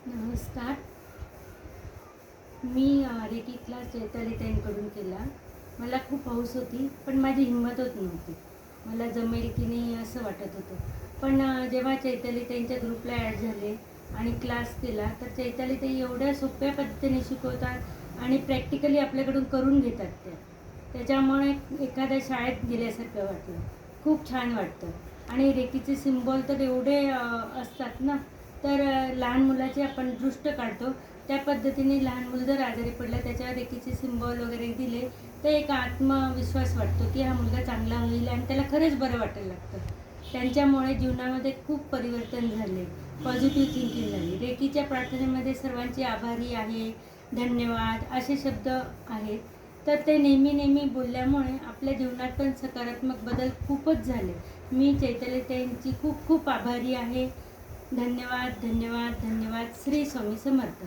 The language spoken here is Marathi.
नमस्कार. मी रेकी क्लास चैतालीताईंकडून केला. मला खूप हौस होती, पण माझी हिंमत होत नव्हती. मला जमेल की नाही असं वाटत होतं. पण जेव्हा चैतालीताईंच्या ग्रुपला ॲड झाले आणि क्लास केला, तर चैतालीताई एवढ्या सोप्या पद्धतीने शिकवतात आणि प्रॅक्टिकली आपल्याकडून करून घेतात त्या. त्याच्यामुळे एखाद्या शाळेत गेल्यासारखं वाटलं. खूप छान वाटतं. आणि रेकीचे सिम्बॉल तर एवढे असतात ना, तर लहान मुलाचे आपण दृष्ट काढतो त्या पद्धतीने लहान मुलं जर आजारी पडलं त्याच्यावर रेकीचे सिम्बॉल वगैरे दिले तर एक आत्मविश्वास वाटतो की हा मुलगा चांगला होईल आणि त्याला खरंच बरं वाटायला लागतं. त्यांच्यामुळे जीवनामध्ये खूप परिवर्तन झाले, पॉझिटिव्ह थिंकिंग झाली. रेकीच्या प्रार्थनेमध्ये सर्वांची आभारी आहे, धन्यवाद असे शब्द आहेत. तर ते नेहमी नेहमी बोलल्यामुळे आपल्या जीवनात पण सकारात्मक बदल खूपच झाले. मी चैतालीताईंची खूप खूप आभारी आहे. धन्यवाद, धन्यवाद, धन्यवाद. श्री स्वामी समर्थ.